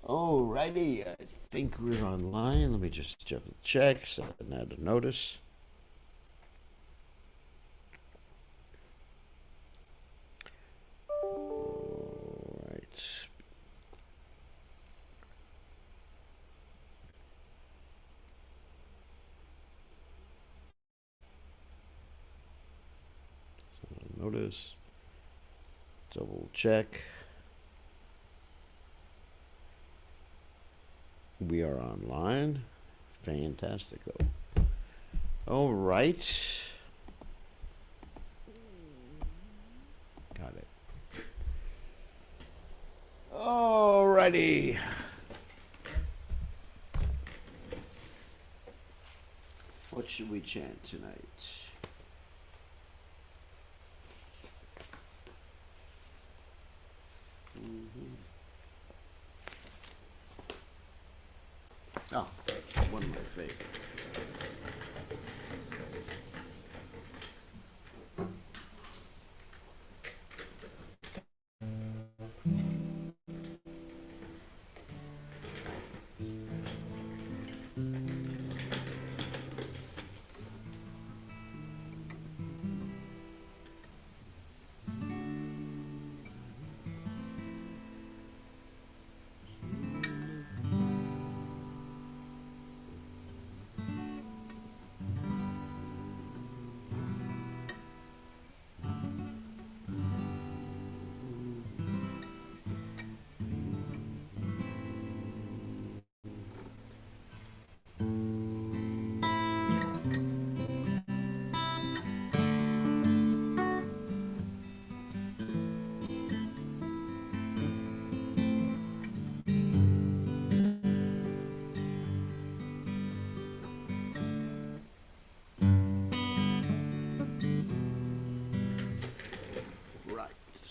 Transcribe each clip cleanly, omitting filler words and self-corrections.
Alrighty, I think we're online. Let me just double check. So I add a notice. Alright. So notice. Double check. We are online. Fantastico. All right. Got it. All righty. What should we chant tonight? Oh, one of my favorites.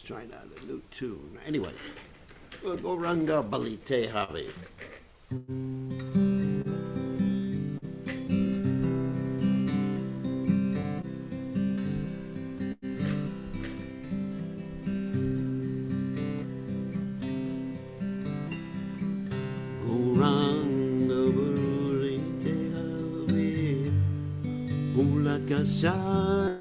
Trying out a new tune. Anyway, we'll go Ranga Balite Hari. Goranga Balite Hari. Ulakasari.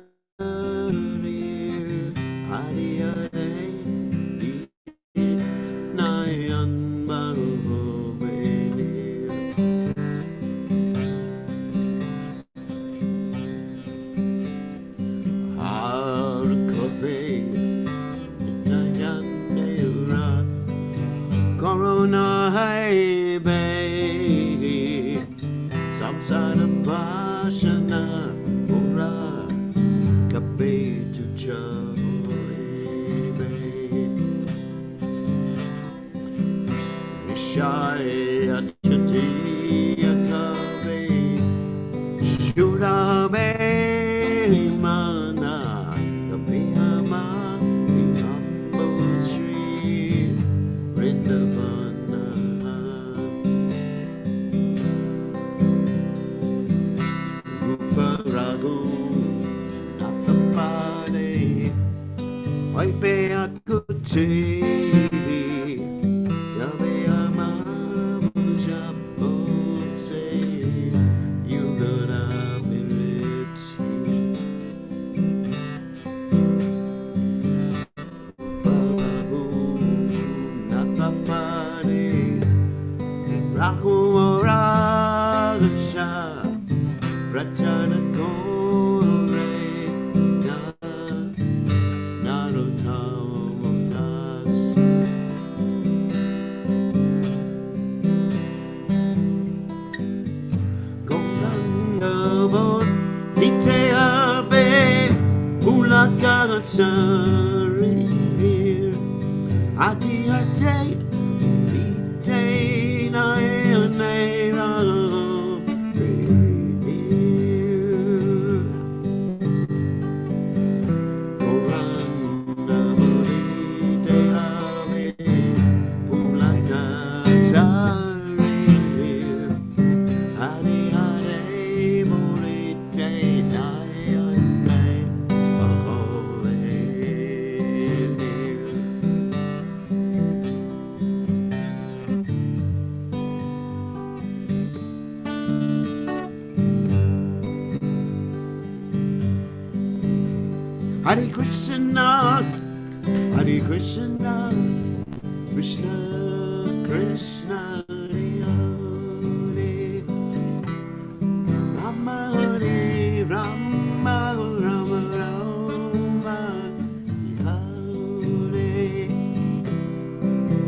Krishna, Hare Krishna, Krishna Krishna, Hare Hare, Rama Hare Rama, Rama Rama, Hare Hare,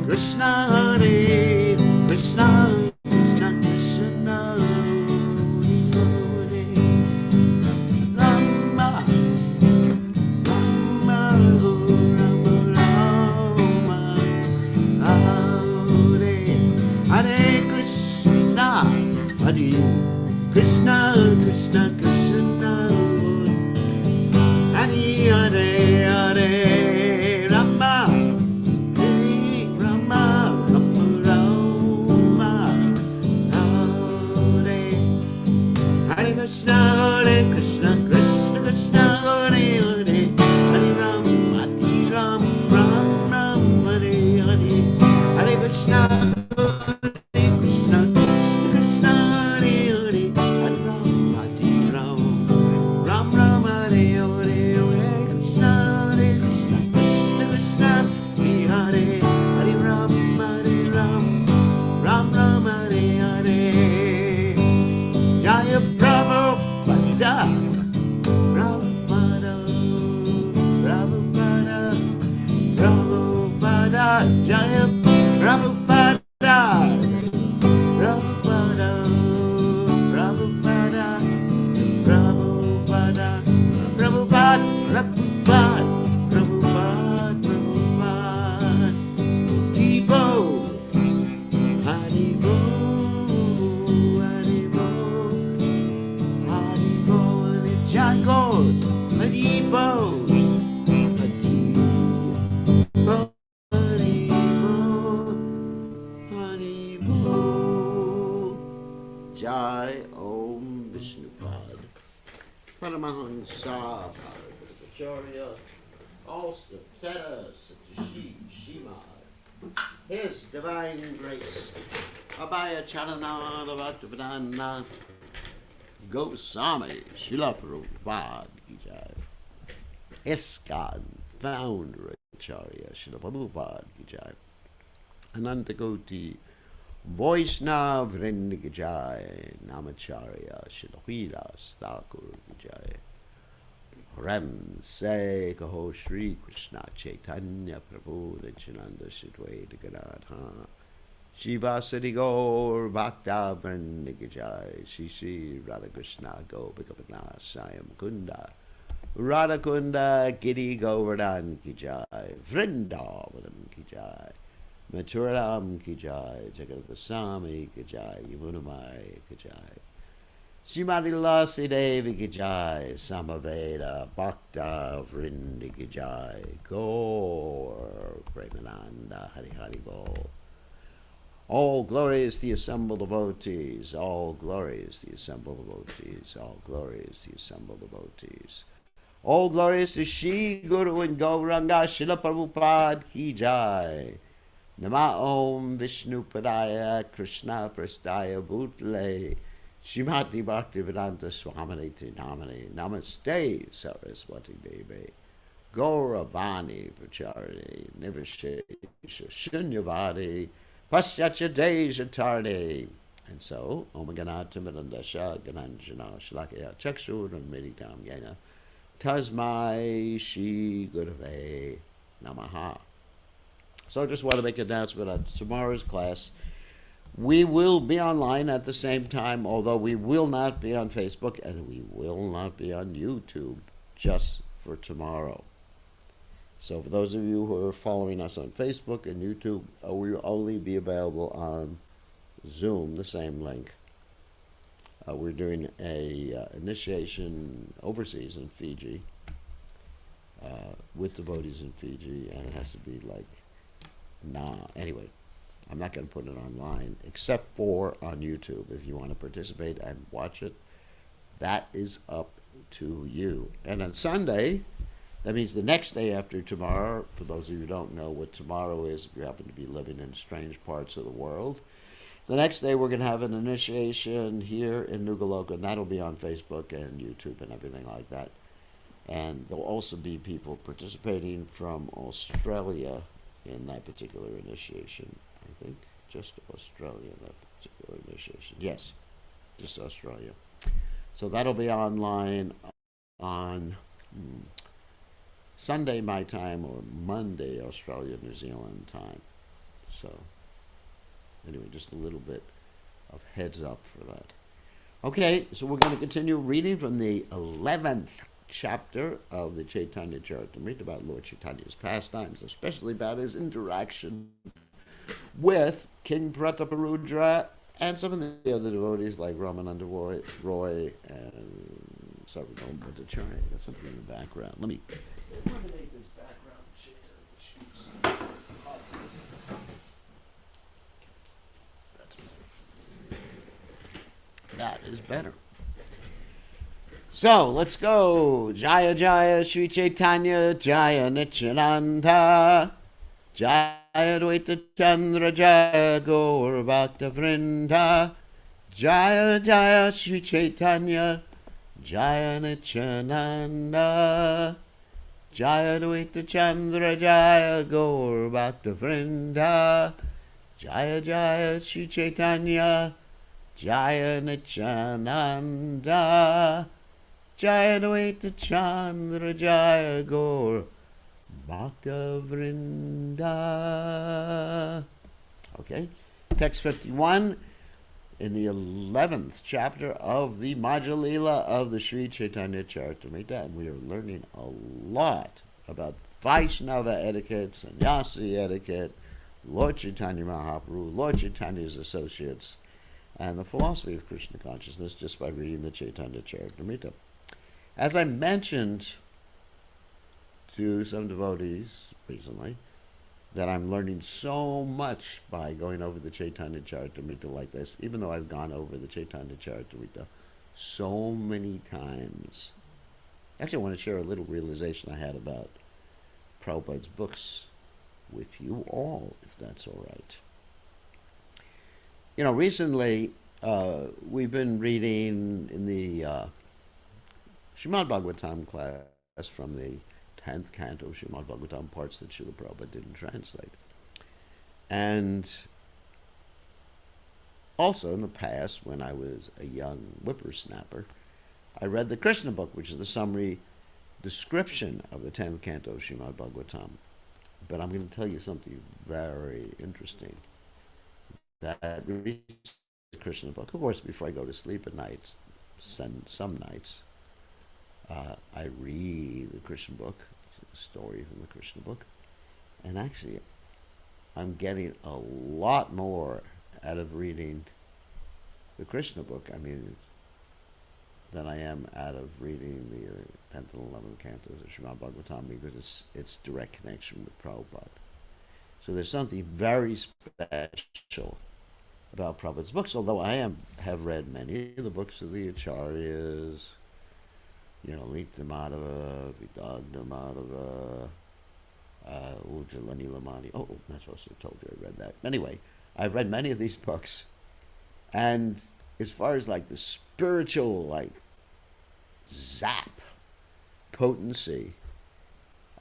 Krishna Hare Krishna, Krishna Krishna, Hare Hare, Rama Rama, Rama Rama, Hare Krishna, Hare Krishna, Krishna Krishna, Hare Hare, Hare Rama, Hare Rama, Rama Rama, Hare Hare Krishna, Krishna Krishna, Hare Hare, Hare Ram, Ram Ram, Hare Hare, Hare Krishna. Jaya Prabhupada, Prabhupada, Prabhupada, Prabhupada, Jaya Prabhupada, Prabhupada, Prabhupada, Prabhupada, Prabhupada, Prabhupada, Prabhupada, Prabhupada, Debo, Haribo, Jago, Haribo, Haribo, Haribo, Jai Om Vishnupad, Paramahansa, Paracharya, also Teta, Satashi, Shima, His Divine Grace, Abhaya Chalana, Bhaktivedanta Goswami, Srila Prabhupada ki jai. ISKCON Founder Acharya Srila Prabhupada ki jai. Anantakoti Vaishnav Vrinda ki jai. Namacharya Srila Hridas Thakur ki jai. Rem Se Kaho Shri Krishna Chaitanya Prabhu Nityananda Shadvaita Gadadha Shivasati Gaur Bhakta Vrinda ki jai. Shri Shri Radha Krishna Gopikapana Sayam Kunda Radha Kunda Giri Govardhan ki jai. Vrindavanam ki jai. Mathuram ki jai. Jagat Goswami ki jai. Yamunamai ki jai. Srimati Lasi Devi ki jai. Samaveda Bhakta Vrinda ki jai. Gaur Premananda Hari Hari Bol. All glory is the assembled devotees. All glory is the assembled devotees. All glory is the assembled devotees. All glory is to Shri Guru and Gauranga Srila Prabhupada ki jai. Nama Om Vishnu Padaya Krishna Prastaya Bhutale Shrimati Bhaktivedanta Swamini Namani Namaste Saraswati Devi Gauravani Pracharani Nivishesha Shunyavadi Paschatya Deja Tarde. And so, Om Ganata Mirandasha Gananjana Shlakaya Chakshur and Meditam Yena Tasmai Shri Gurave Namaha. So I just want to make an announcement on tomorrow's class. We will be online at the same time, although we will not be on Facebook and we will not be on YouTube just for tomorrow. So for those of you who are following us on Facebook and YouTube, we will only be available on Zoom, the same link. We're doing a initiation overseas in Fiji with devotees in Fiji, and it has to be like, anyway, I'm not going to put it online, except for on YouTube. If you want to participate and watch it, that is up to you. And on Sunday, that means the next day after tomorrow, for those of you who don't know what tomorrow is, if you happen to be living in strange parts of the world, the next day we're going to have an initiation here in Nugaloka, and that'll be on Facebook and YouTube and everything like that. And there'll also be people participating from Australia in that particular initiation. I think just Australia in that particular initiation. Yes, just Australia. So that'll be online on Sunday my time or Monday Australia New Zealand time. So anyway, just a little bit of heads up for that. Okay, so we're going to continue reading from the 11th chapter of the Caitanya Caritamrta about Lord Chaitanya's pastimes, especially about his interaction with King Prataparudra and some of the other devotees like Ramananda Roy and Sarvabhauma Bhattacharya. I got something in the background. Let me eliminate this background chair. That is better. So let's go. Jaya Jaya Sri Chaitanya Jaya Nityananda Jaya Dvaita Chandra Jaya Gaur Bhakta Vrinda Jaya Jaya Sri Chaitanya Jaya Nityananda Jaya Dvaita Chandra Jaya Gaur Bhakta Vrinda Jaya Jaya Sri Chaitanya Jaya Nityananda Jaya Dvaita Chandra Jaya Gaur Bhakta Vrinda. Okay, text 51 in the 11th chapter of the Madhya Lila of the Sri Caitanya Caritamrta, and we are learning a lot about Vaishnava etiquette, sannyasi etiquette, Lord Chaitanya Mahaprabhu, Lord Chaitanya's associates, and the philosophy of Krishna consciousness just by reading the Caitanya Caritamrta. As I mentioned to some devotees recently, that I'm learning so much by going over the Caitanya Caritamrta like this, even though I've gone over the Caitanya Caritamrta so many times. Actually, I want to share a little realization I had about Prabhupada's books with you all, if that's all right. You know, recently we've been reading in the Srimad Bhagavatam class from the 10th canto of Srimad Bhagavatam, parts that Srila Prabhupada didn't translate. And also in the past, when I was a young whippersnapper, I read the Krishna book, which is the summary description of the 10th canto of Srimad Bhagavatam. But I'm going to tell you something very interesting. That reads the Krishna book, of course, before I go to sleep at night, some nights, I read the Krishna book, a story from the Krishna book, and actually I'm getting a lot more out of reading the Krishna book, than I am out of reading the 10th and 11th cantos of Srimad Bhagavatam, because it's direct connection with Prabhupada. So there's something very special about Prabhupada's books, although I have read many of the books of the Acharyas, Lita Madhava, Vidagna Madhava, Ujjala Nilamani. Oh, I'm not supposed to have told you I read that. Anyway, I've read many of these books, and as far as like the spiritual, zap potency,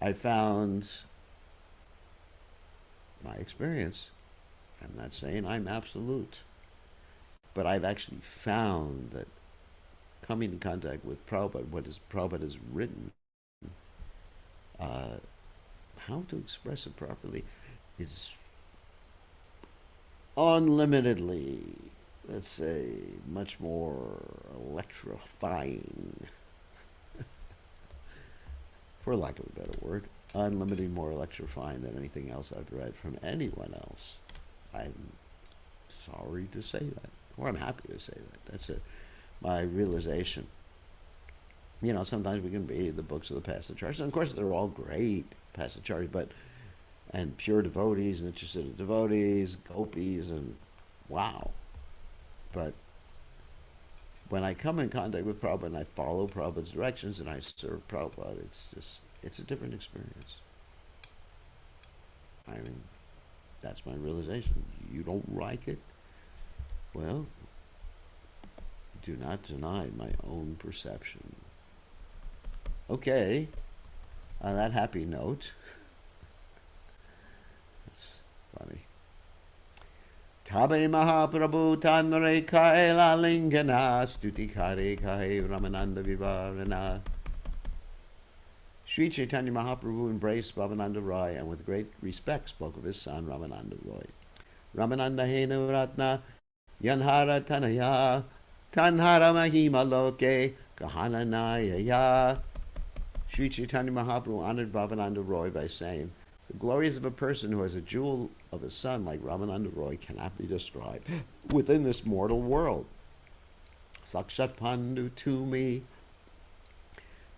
I found my experience. I'm not saying I'm absolute, but I've actually found that coming in contact with Prabhupada, what Prabhupada has written, how to express it properly, is unlimitedly, let's say, much more electrifying, for lack of a better word, unlimitedly more electrifying than anything else I've read from anyone else. I'm sorry to say that, or I'm happy to say that. That's my realization. Sometimes we can read the books of the Pastacharyas, and of course they're all great Pastacharyas, and pure devotees and interested devotees, gopis, and wow. But when I come in contact with Prabhupada and I follow Prabhupada's directions and I serve Prabhupada, it's a different experience. That's my realization. You don't like it? Well, do not deny my own perception. Okay, on that happy note, that's funny. Tabe Mahaprabhu Tanre Kaila Lingana Stuti Kare Kai Ramananda Vivarana. Sri Chaitanya Mahaprabhu embraced Bhavananda Roy and with great respect spoke of his son Ramananda Roy. Ramananda Hena Ratna Yanhara Tanaya Tanhara Mahima Loke Kahananaya. Sri Chaitanya Mahaprabhu honored Bhavananda Roy by saying, the glories of a person who has a jewel of a son like Ramananda Roy cannot be described within this mortal world. Sakshat Pandu to me,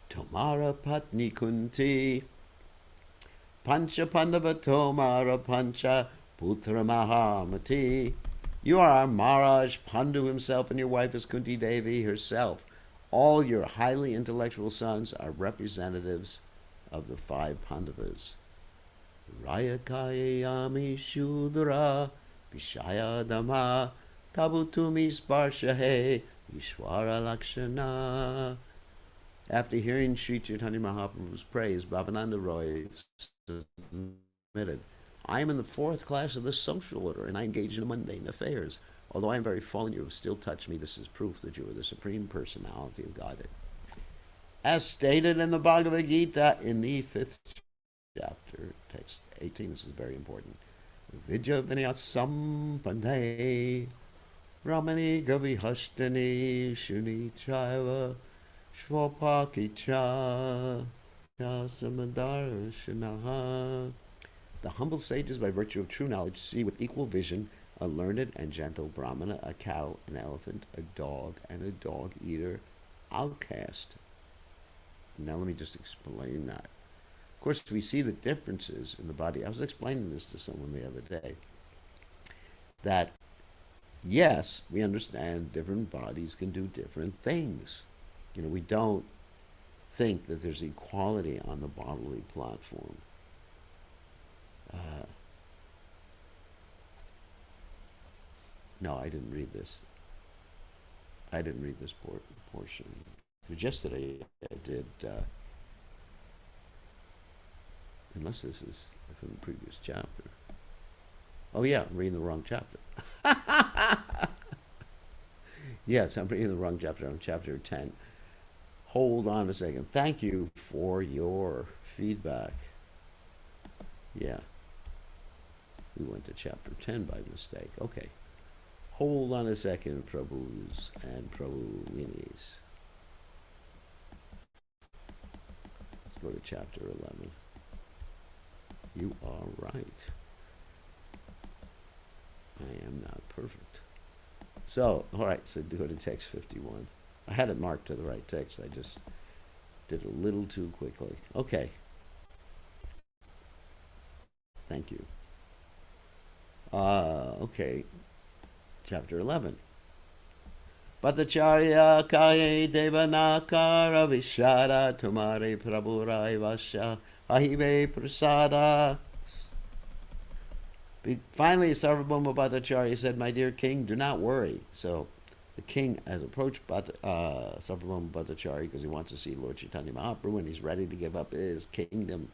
Tomara Patni Kunti, Pancha Pandava Tomara Pancha Putra Mahamati. You are our Maharaj Pandu himself, and your wife is Kunti Devi herself. All your highly intellectual sons are representatives of the five Pandavas. Rayakayami Shudra Vishaya Dhamma Tabutumi Sparshahe Ishwara Lakshana. After hearing Sri Chaitanya Mahaprabhu's praise, Bhavananda Roy submitted, I am in the fourth class of the social order, and I engage in mundane affairs. Although I am very fallen, you have still touched me. This is proof that you are the Supreme Personality of Godhead. As stated in the Bhagavad Gita in the 5th chapter, text 18, this is very important. Vidya Vinyasam Pandey Ramani Gavihashtani Shuni Chaiva Shvapakicha Yasamadharshanaha. The humble sages, by virtue of true knowledge, see with equal vision a learned and gentle brahmana, a cow, an elephant, a dog, and a dog-eater outcast. Now let me just explain that. Of course, we see the differences in the body. I was explaining this to someone the other day, that yes, we understand different bodies can do different things. You know, we don't think that there's equality on the bodily platform. No, I didn't read this. I didn't read this portion. But yesterday I did, unless this is from the previous chapter. Oh yeah, I'm reading the wrong chapter. Yes, I'm reading the wrong chapter. I'm chapter 10. Hold on a second. Thank you for your feedback. Yeah. We went to chapter 10 by mistake. Okay. Hold on a second, Prabhus and Prabhuinis. Let's go to chapter 11. You are right. I am not perfect. So, all right, so go to text 51. I had it marked to the right text. I just did it a little too quickly. Okay. Thank you. Okay. Chapter 11. Bhattacharya kaye devanakara vishara tumare prabhurai vasya ahive prasada. Finally, Sarvabhauma Bhattacharya said, my dear king, do not worry. So the king has approached Sarvabhauma Bhattacharya because he wants to see Lord Chaitanya Mahaprabhu, and he's ready to give up his kingdom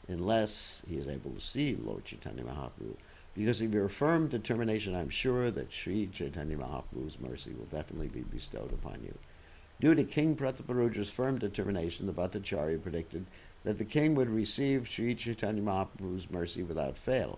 unless he is able to see Lord Chaitanya Mahaprabhu. Because of your firm determination, I'm sure that Sri Chaitanya Mahaprabhu's mercy will definitely be bestowed upon you. Due to King Prataparudra's firm determination, the Bhattacharya predicted that the king would receive Sri Chaitanya Mahaprabhu's mercy without fail,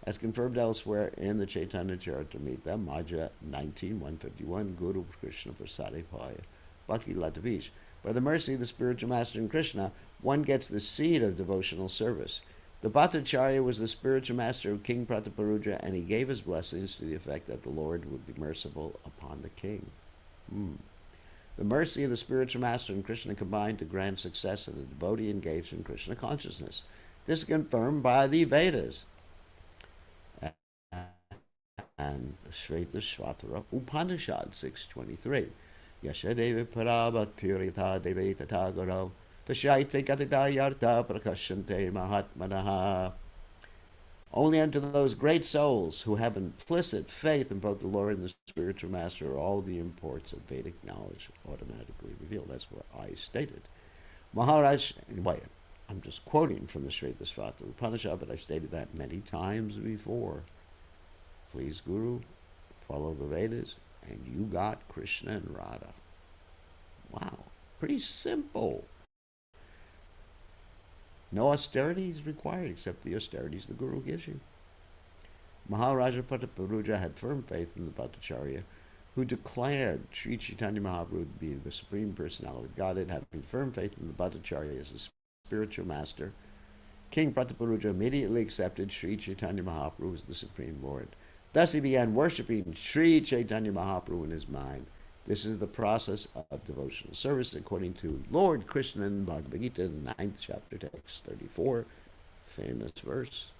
as confirmed elsewhere in the Caitanya Caritamrta Madhya 19:151, Guru Krishna Prasade Paya Bhakti Latavish. By the mercy of the spiritual master in Krishna, one gets the seed of devotional service. The Bhattacharya was the spiritual master of King Prataparudra, and he gave his blessings to the effect that the Lord would be merciful upon the king. The mercy of the spiritual master and Krishna combined to grant success to the devotee engaged in Krishna consciousness. This is confirmed by the Vedas and Shvetashvatara Upanishad 6:23. Yashadeva Parabhaktirita Deve Tatagaro Tashaite Katidayarta Prakashante Mahatmanaha. Only unto those great souls who have implicit faith in both the Lord and the spiritual master are all the imports of Vedic knowledge automatically revealed. That's what I stated. Maharaj, wait, I'm just quoting from the Shvetashvatara Upanishad, but I've stated that many times before. Please, Guru, follow the Vedas, and you got Krishna and Radha. Wow, pretty simple. No austerity is required except the austerities the Guru gives you. Maharaja Prataparuja had firm faith in the Bhattacharya, who declared Sri Chaitanya Mahaprabhu to be the Supreme Personality of Godhead. Having firm faith in the Bhattacharya as a spiritual master, King Prataparuja immediately accepted Sri Chaitanya Mahaprabhu as the Supreme Lord. Thus he began worshipping Sri Chaitanya Mahaprabhu in his mind. This is the process of devotional service according to Lord Krishna in Bhagavad Gita, the 9th chapter, text 34, famous verse.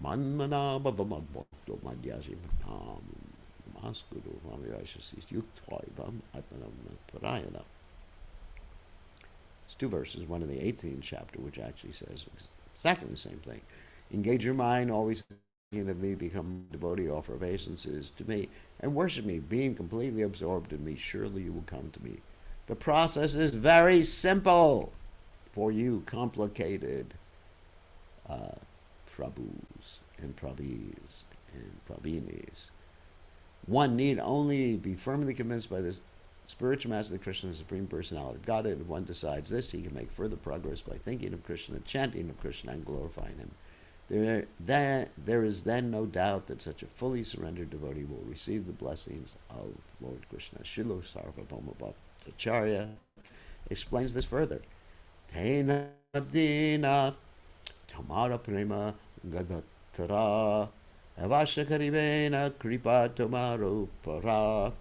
Manmana bhavamadbhakto madhyasi nam maskuru vamirashasis yuktvaibam atmanam parayana. It's two verses, one in the 18th chapter, which actually says exactly the same thing. Engage your mind, always thinking of me, become a devotee, offer obeisances to me, and worship me, being completely absorbed in me. Surely you will come to me. The process is very simple for you complicated Prabhus and Prabhis and Prabhinis. One need only be firmly convinced by the spiritual master of Krishna, the Supreme Personality of Godhead. If one decides this, he can make further progress by thinking of Krishna, chanting of Krishna, and glorifying him. There is then no doubt that such a fully surrendered devotee will receive the blessings of Lord Krishna. Srila Sarvabhauma Bhattacharya explains this further. Tena dina tamara prema gadatara avashakarivena kripa tomaro para.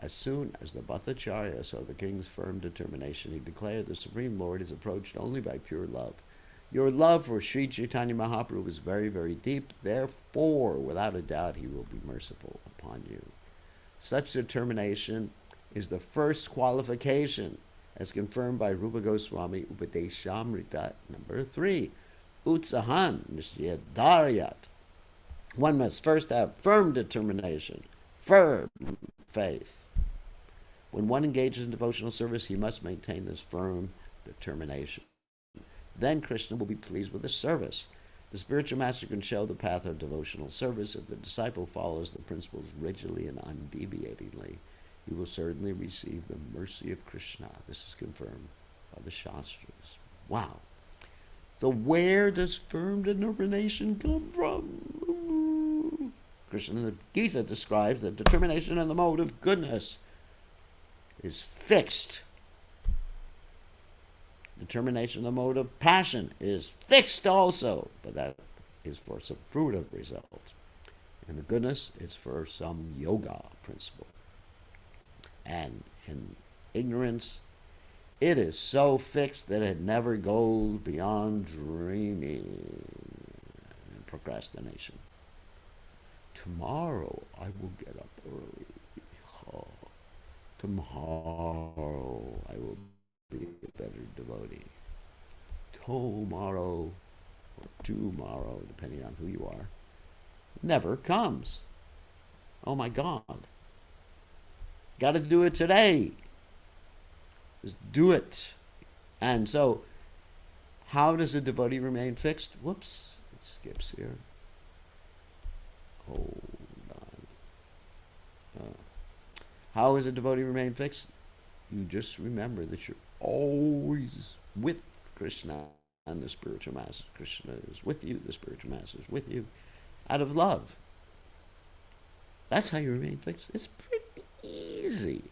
As soon as the Bhattacharya saw the king's firm determination, he declared the Supreme Lord is approached only by pure love. Your love for Sri Chaitanya Mahaprabhu is very, very deep. Therefore, without a doubt, he will be merciful upon you. Such determination is the first qualification, as confirmed by Rupa Goswami Upadeshamrita number 3. Utsahan Nishyadaryat. One must first have firm determination, firm faith. When one engages in devotional service, he must maintain this firm determination. Then Krishna will be pleased with the service. The spiritual master can show the path of devotional service. If the disciple follows the principles rigidly and undeviatingly, he will certainly receive the mercy of Krishna. This is confirmed by the Shastras. Wow. So where does firm determination come from? Krishna in the Gita describes that determination in the mode of goodness is fixed. Determination in the mode of passion is fixed also, but that is for some fruit of result. And the goodness is for some yoga principle. And in ignorance, it is so fixed that it never goes beyond dreaming and procrastination. Tomorrow I will get up early. Oh, tomorrow I will be a better devotee. Tomorrow, or tomorrow, depending on who you are, never comes. Oh my God. Got to do it today. Just do it. And so, how does a devotee remain fixed? Whoops, it skips here. Hold on. How does a devotee remain fixed? You just remember that you're always with Krishna and the spiritual master. Krishna is with you, the spiritual master is with you, out of love. That's how you remain fixed. It's pretty easy.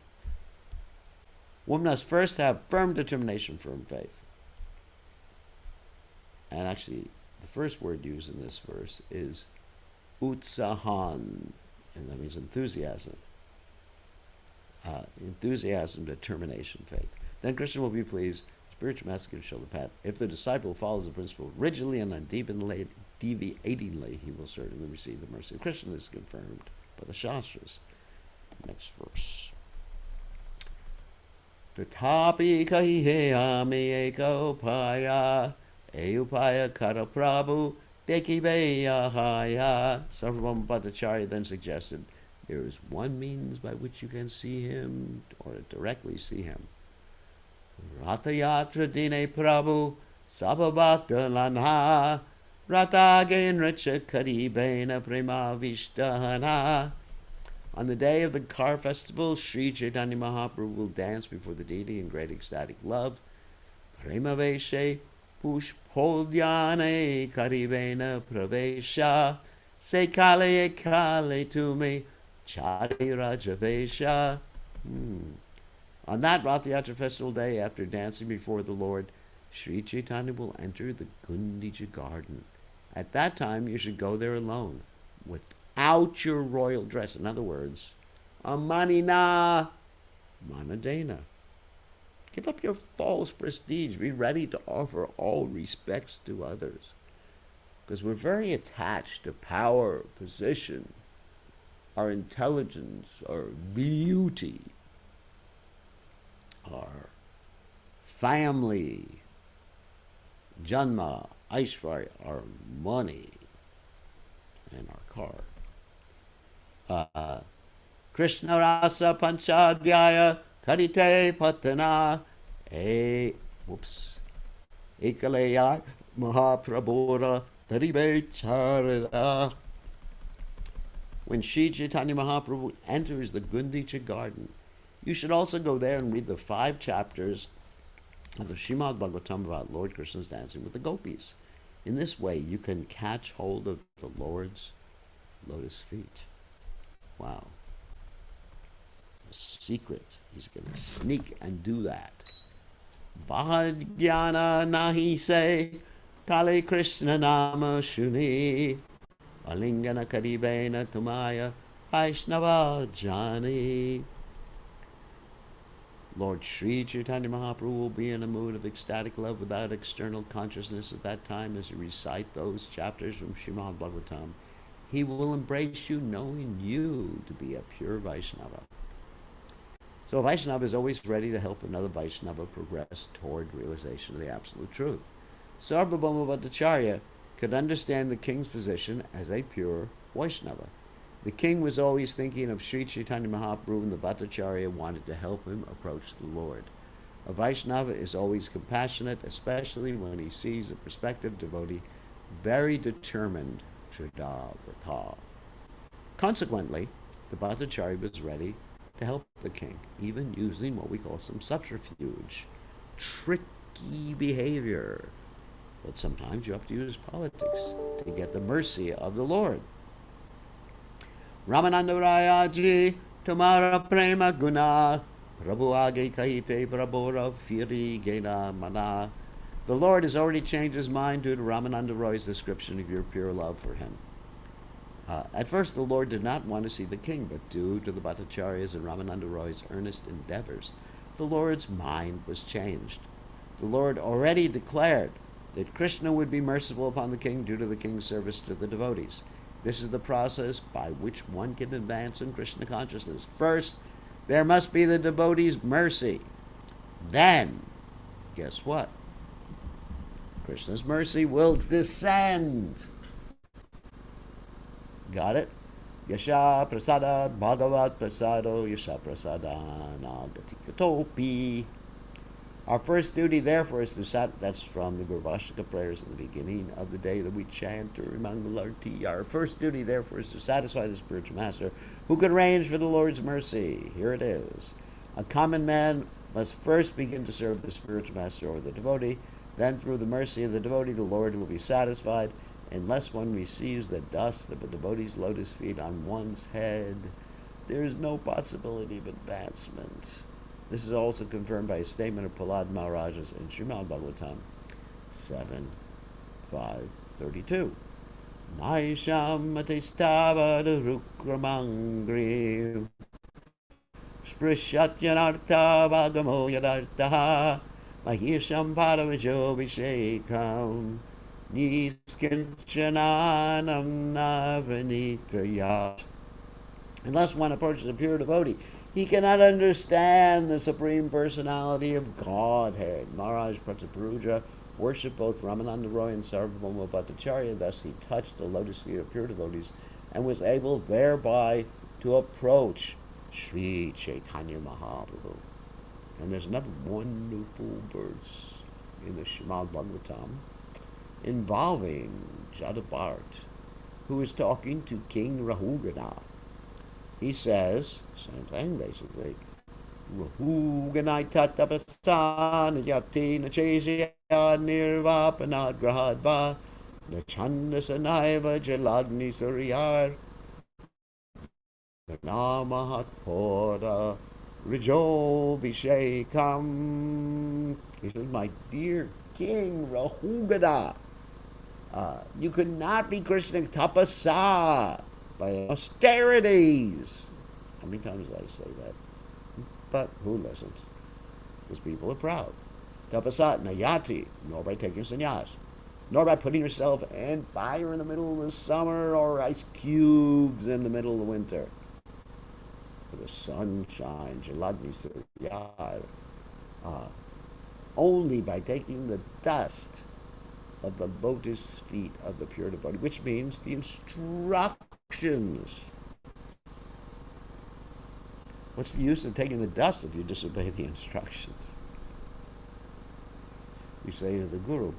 One must first have firm determination, firm faith. And actually, the first word used in this verse is utsahan, and that means enthusiasm. Enthusiasm, determination, faith. Then Krishna will be pleased. Spiritual master can show the path. If the disciple follows the principle rigidly and undeviatingly, he will certainly receive the mercy of Krishna. This is confirmed by the Shastras. Next verse. Tatapi kahiheyami eko upaya, eupaya kara prabhu, dekiveya haya. Sarvabhauma Bhattacharya then suggested, there is one means by which you can see him, or directly see him. Ratayatra Dine Prabhu Sabhabhakta Lanha Ratagain Richa Karibena Prema Vishtahana. On the day of the car festival, Sri Chaitanya Mahaprabhu will dance before the deity in great ecstatic love. Prema Veshe Pushpodyane Karibena Pravesha Se Kale Kale Tume Chari Rajavesha. On that Rath Yatra festival day, after dancing before the Lord, Sri Chaitanya will enter the Gundija garden. At that time, you should go there alone, without your royal dress. In other words, amanina manadena. Give up your false prestige. Be ready to offer all respects to others. Because we're very attached to power, position, our intelligence, our beauty, our family, janma, aishvarya, our money, and our car. Krishna Rasa Panchadhyaya Karite Patana Ekaleya Mahaprabhura Taribe Charada. When Sri Chaitanya Mahaprabhu enters the Gundicha garden, you should also go there and read the 5 chapters of the Srimad Bhagavatam about Lord Krishna's dancing with the gopis. In this way, you can catch hold of the Lord's lotus feet. Wow. A secret. He's going to sneak and do that. Bhajnana nahi se Kale Krishna nama shuni Alingana karibena tumaya Vaishnava jani. Lord Sri Chaitanya Mahaprabhu will be in a mood of ecstatic love without external consciousness at that time as you recite those chapters from Srimad Bhagavatam. He will embrace you knowing you to be a pure Vaishnava. So a Vaishnava is always ready to help another Vaishnava progress toward realization of the absolute truth. Sarvabhauma Bhattacharya could understand the king's position as a pure Vaishnava. The king was always thinking of Sri Chaitanya Mahaprabhu, and the Bhattacharya wanted to help him approach the Lord. A Vaishnava is always compassionate, especially when he sees a prospective devotee very determined to vrata. Consequently, the Bhattacharya was ready to help the king, even using what we call some subterfuge, tricky behavior. But sometimes you have to use politics to get the mercy of the Lord. Ramananda Rayaji, Tumara Prema Guna, Prabhu Age Kahite Prabhora Firi Gena Mana. The Lord has already changed his mind due to Ramananda Roy's description of your pure love for him. At first, the Lord did not want to see the king, but due to the Bhattacharya's and Ramananda Roy's earnest endeavors, the Lord's mind was changed. The Lord already declared that Krishna would be merciful upon the king due to the king's service to the devotees. This is the process by which one can advance in Krishna consciousness. First, there must be the devotee's mercy. Then, guess what? Krishna's mercy will descend. Got it? Yasha prasada bhagavat prasado yasha prasada nagatikatopi. Our first duty, therefore, is to that's from the Gurvashika prayers at the beginning of the day that we chant or Mangalarti. Our first duty, therefore, is to satisfy the spiritual master who could arrange for the Lord's mercy. Here it is. A common man must first begin to serve the spiritual master or the devotee. Then, through the mercy of the devotee, the Lord will be satisfied. Unless one receives the dust of a devotee's lotus feet on one's head, there is no possibility of advancement. This is also confirmed by a statement of Prahlad Maharajas in Srimad Bhagavatam 7.5.32. Maisham matistavad rukramangri Sprishatyanartha vagamo yadartaha Mahisham paravajo vishekam Niskinchananam navranitaya. Unless one approaches a pure devotee, he cannot understand the Supreme Personality of Godhead. Maharaj Prataparuja worshipped both Ramananda Roy and Sarvabhauma Bhattacharya. Thus he touched the lotus feet of pure devotees and was able thereby to approach Sri Chaitanya Mahaprabhu. And there's another wonderful verse in the Srimad Bhagavatam involving Jadabharat, who is talking to King Rahugana. He says, same thing basically, Rahuganai tatapasan yati nachesya nirvapanad grahadva nachandasanaiva jalagni suryar namahatpora rijo bishekam. He says, my dear King Rahugana, you could not be Krishna tapasa by austerities. How many times did I say that? But who listens? Because people are proud. Tapasa nayati, nor by taking sannyas, nor by putting yourself in fire in the middle of the summer or ice cubes in the middle of the winter. For the sunshine, jalagni suryar, only by taking the dust of the lotus feet of the pure devotee, which means the instructions. What's the use of taking the dust if you disobey the instructions? We say to the Guru,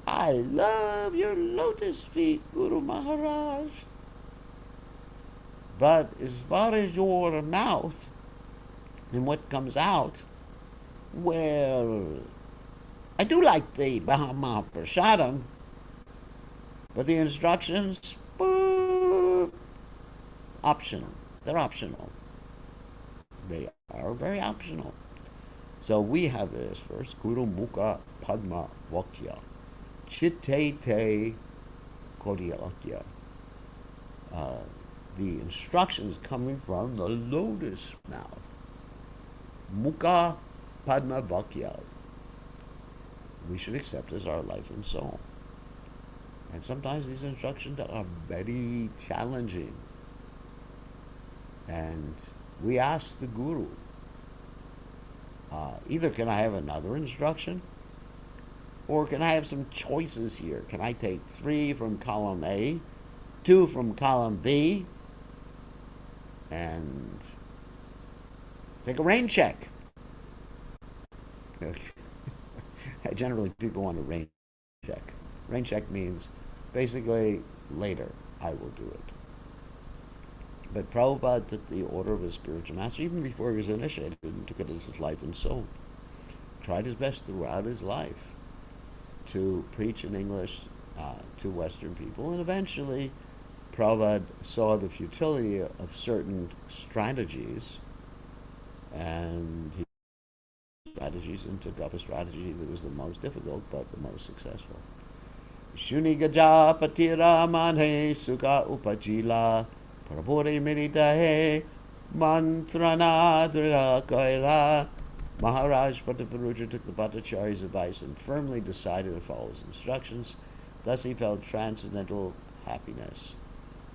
I love your lotus feet, Guru Maharaj. But as far as your mouth and what comes out, well, I do like the Mahaprasadam, but the instructions, optional. They're optional. They are very optional. So we have this first, Guru Mukha Padma Vakya, Chitte Te Kodiyalakya. The instructions coming from the lotus mouth. Mukha Padma Vakya. We should accept as our life and soul. And sometimes these instructions are very challenging. And we ask the Guru, either can I have another instruction, or can I have some choices here? Can I take 3 from column A, 2 from column B, and take a rain check? Generally, people want a rain check. Rain check means basically later I will do it. But Prabhupada took the order of his spiritual master even before he was initiated and took it as his life and soul. Tried his best throughout his life to preach in English to Western people, and eventually Prabhupada saw the futility of certain strategies, and he took up a strategy that was the most difficult but the most successful. Shuni gaja patira manhe sukha upajila prabore militahe mantrana drila kaila. Maharaj Prataparuja took the Bhattacharya's advice and firmly decided to follow his instructions. Thus he felt transcendental happiness.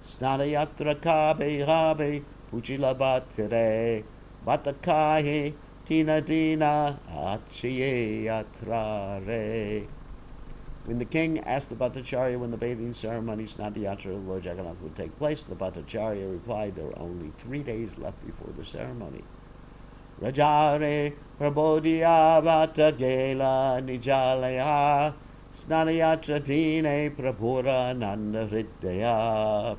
Snadayatra kabe habe puchila bhattire bhattakahe tina dina achiye yatrare. When the king asked the Bhattacharya when the bathing ceremony Snadayatra of Lord Jagannath would take place, the Bhattacharya replied there were only 3 days left before the ceremony. Rajare prabodhya bhattagela nijalaya snadayatra dine prabhura nanda hridaya.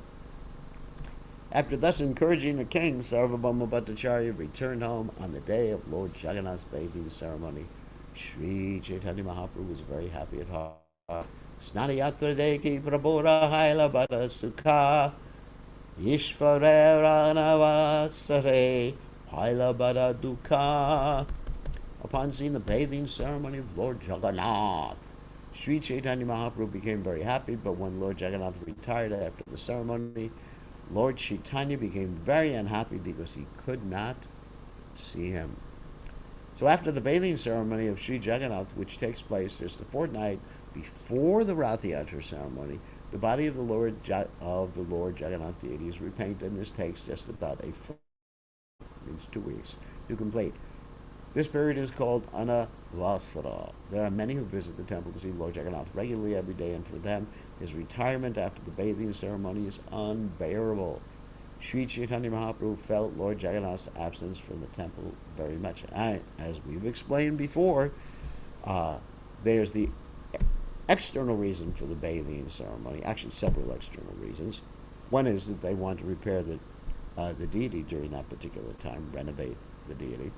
After thus encouraging the king, Sarvabhauma Bhattacharya returned home on the day of Lord Jagannath's bathing ceremony. Sri Caitanya Mahaprabhu was very happy at heart. Snadayatra deki prabhura haila bhata sukha ishvare ranavasare haila bhata dukha. Upon seeing the bathing ceremony of Lord Jagannath, Sri Caitanya Mahaprabhu became very happy, but when Lord Jagannath retired after the ceremony, Lord Chaitanya became very unhappy because he could not see him. So after the bathing ceremony of Sri Jagannath, which takes place just a fortnight before the Rath Yatra ceremony, the body of the Lord Jagannath deity is repainted, and this takes just about means 2 weeks to complete. This period is called Anavasara. There are many who visit the temple to see Lord Jagannath regularly every day, and for them, his retirement after the bathing ceremony is unbearable. Sri Chaitanya Mahaprabhu felt Lord Jagannath's absence from the temple very much. And as we've explained before, uh, there's the external reason for the bathing ceremony, actually several external reasons. One is that they want to repair the deity during that particular time, renovate the deity.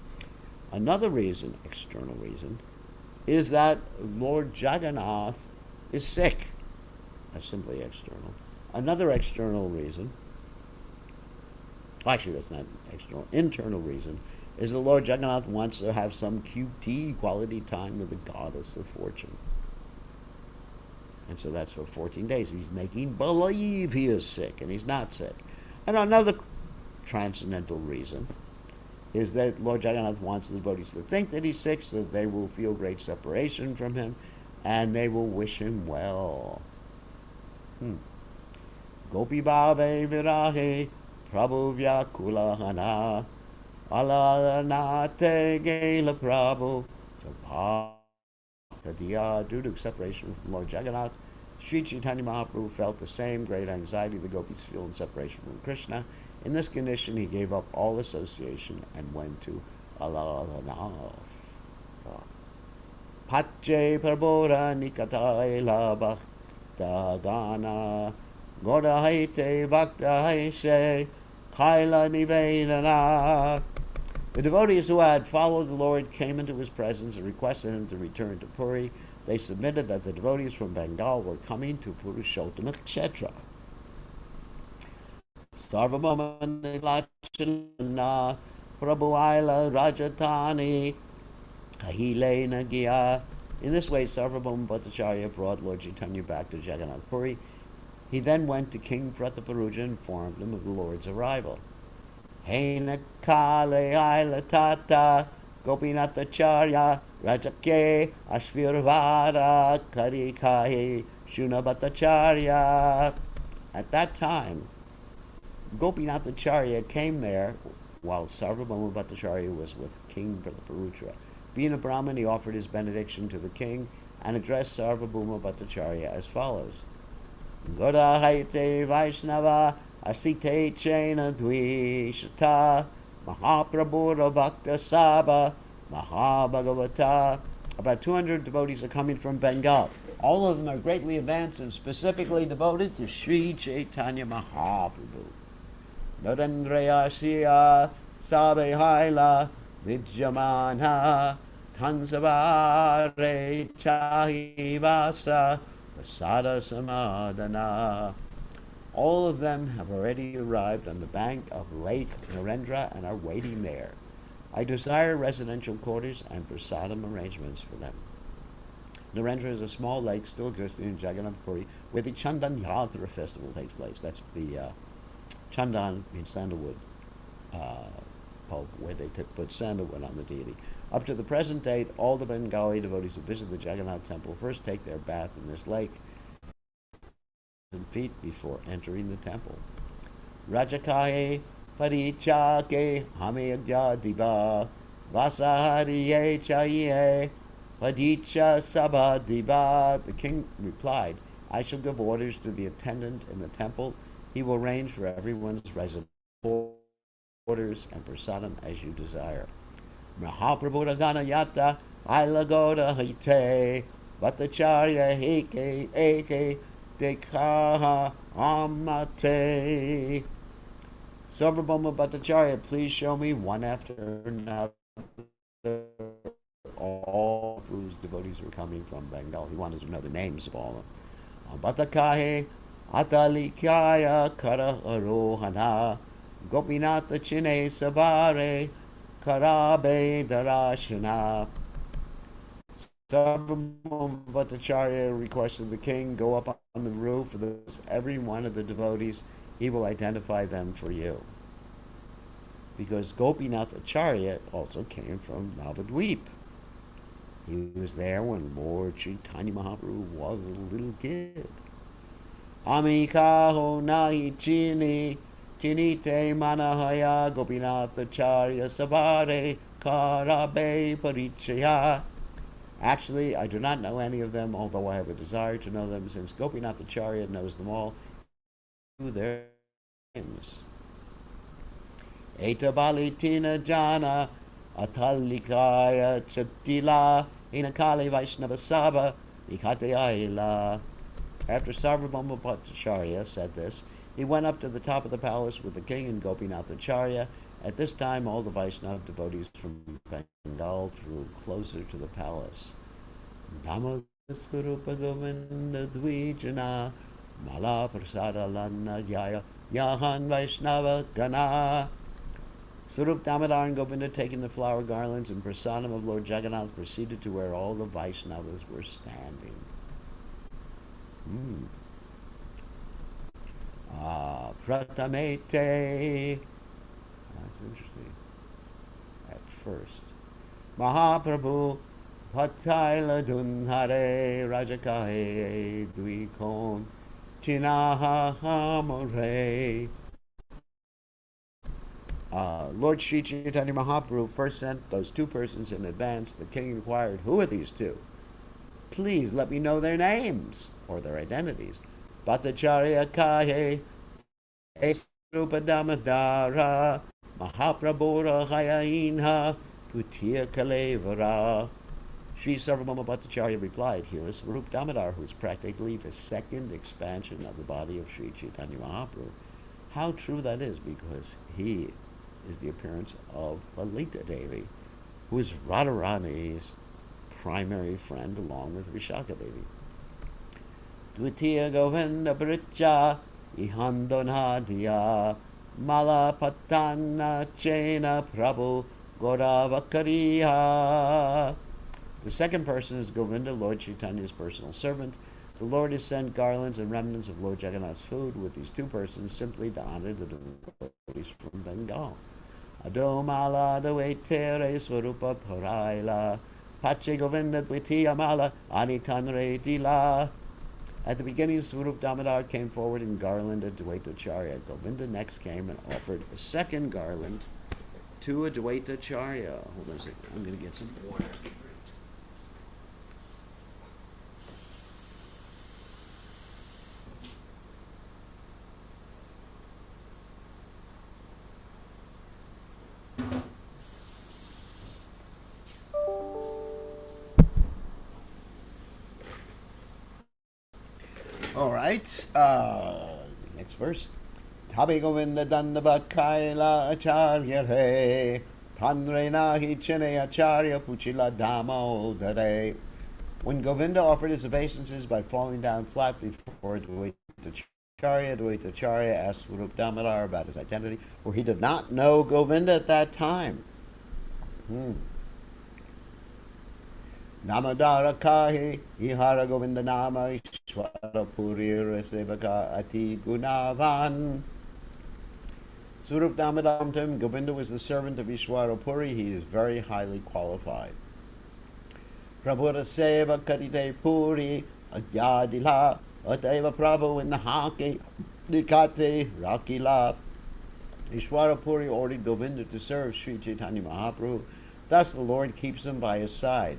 Another reason, external reason, is that Lord Jagannath is sick. That's simply external. Another external reason, actually that's not external, internal reason, is that Lord Jagannath wants to have some QT, quality time with the goddess of fortune. And so that's for 14 days. He's making believe he is sick, and he's not sick. And another transcendental reason is that Lord Jagannath wants the devotees to think that he's sick so that they will feel great separation from him and they will wish him well. Gopi Bhave Virahe Prabhu Vyakulahana Alanate Gela Prabhu Sabha. Due to separation from Lord Jagannath, Sri Chaitanya Mahaprabhu felt the same great anxiety the gopis feel in separation from Krishna. In this condition, he gave up all association and went to Alalanath. Pache Prabora Nikatai Labhakta Gana Godahaite Bhakta Haishe Kaila Nivedana. The devotees who had followed the Lord came into his presence and requested him to return to Puri. They submitted that the devotees from Bengal were coming to Purushottama Kshetra. Sarvabhaumani Lachana Prabhuaila Rajatani Kahile Nagia. In this way, Sarvabhauma Bhattacharya brought Lord Chaitanya back to Jagannath Puri. He then went to King Prataparuja and informed him of the Lord's arrival. Hena Kale Aila Tata Gopinathacharya Rajake Ashvirvara Karikahi Shuna Bhattacharya. At that time, Gopinathacharya came there while Sarvabhauma Bhattacharya was with King Prataparuja. Being a Brahmin, he offered his benediction to the king and addressed Sarvabhauma Bhattacharya as follows. Goda Haite Vaishnava Asite Chena Dvishata Mahaprabhura Bhakta Sabha Mahabhagavata. About 200 devotees are coming from Bengal. All of them are greatly advanced and specifically devoted to Sri Chaitanya Mahaprabhu. Narendra Siya Sabe Haila Vidyamana Tansavare Chahivasa Prasada Samadana. All of them have already arrived on the bank of Lake Narendra and are waiting there. I desire residential quarters and prasadam arrangements for them. Narendra is a small lake still existing in Jagannath Puri where the Chandan Yatra festival takes place. That's the Chandan means sandalwood pulp, where they put sandalwood on the deity. Up to the present date, all the Bengali devotees who visit the Jagannath temple first take their bath in this lake and feet before entering the temple. Rajakahe Parichake Hamegya Diba Vasahariye Chaye Padicha Sabha Diba. The king replied, I shall give orders to the attendant in the temple. He will arrange for everyone's residence quarters and prasadam as you desire. Mahaprabhu Gana Yata Ailagoda Hite Bhattacharya Heke Eke Dekaha Amate. Sarvabhauma Bhattacharya, please show me one after another all whose devotees were coming from Bengal. He wanted to know the names of all of them. Bhattakahe Atalikaya Kara Arohana Gopinatha Chine Sabare Karabe Darashana. Sarvabhauma Bhattacharya requested the king go up on the roof of every one of the devotees. He will identify them for you. Because Gopinath Acharya also came from Navadweep. He was there when Lord Chaitanya Mahaprabhu was a little kid. Amikaho nahi chini chinite manahaya Gopinath Acharya sabare karabe parichaya. Actually, I do not know any of them, although I have a desire to know them, since Gopinath Acharya knows them all. Their names. Eta balitina jana atalikaya chatila inakali Vaishnava Saba ikatayila. After Sarvabhauma Bhattacharya said this, he went up to the top of the palace with the king and Gopinathacharya. At this time, all the Vaishnava devotees from Bengal drew closer to the palace. Namo Swarupa Govinda Dvijana Mala Prasada Lana Jaya Yahan Vaishnava Gana. Swarup Damodar and Govinda, taking the flower garlands and prasadam of Lord Jagannath, proceeded to where all the Vaishnavas were standing. Pratamete. That's interesting. At first. Mahaprabhu Pataila Dunhare Rajakahe Duikon Chinaha Hamore. Lord Sri Chaitanya Mahaprabhu first sent those two persons in advance. The king inquired, "Who are these two? Please let me know their names," or their identities. Bhattacharya Kahe Esrupa Damadara Mahaprabhura Hayainha Dutiya Kalevara. Sri Sarvabhauma Bhattacharya replied, "Here is Swarup Damodar, who is practically the second expansion of the body of Sri Chaitanya Mahaprabhu." How true that is, because he is the appearance of Lalita Devi, who is Radharani's primary friend along with Vishaka Devi. Dvitiya Govinda Bricha Ihandonhadiya Malapatana Chena Prabhu Goravakariya. The second person is Govinda, Lord Chaitanya's personal servant. The Lord has sent garlands and remnants of Lord Jagannath's food with these two persons simply to honor the devotees from Bengal. Adomala Dvaitere Swarupa Paraila Pache Govinda Dvitiya Mala Anitanre Dila. At the beginning, Swarup Damodar came forward and garlanded Dvaitacharya. Govinda next came and offered a second garland to a Dvaitacharya. Hold on a second, I'm going to get some water. All right, next verse. Tabe Govinda Dandava Kaila Acharya Re Tanre Nahi Chene Acharya Puchila Dama Odare. When Govinda offered his obeisances by falling down flat before Dvaitacharya asked Swarup Damodar about his identity, for he did not know Govinda at that time. Namadara Kahi Ihara Govinda Nama Ishwara Puri Resevaka Ati Gunavan. Swarup Damodar to him, Govinda was the servant of Ishwara Puri. He is very highly qualified. Prabhupada Seva Karite Puri Adyadila Ateva Prabhu in the Hake Nikate Rakila. Ishwara Puri ordered Govinda to serve Sri Chaitanya Mahaprabhu. Thus the Lord keeps him by his side.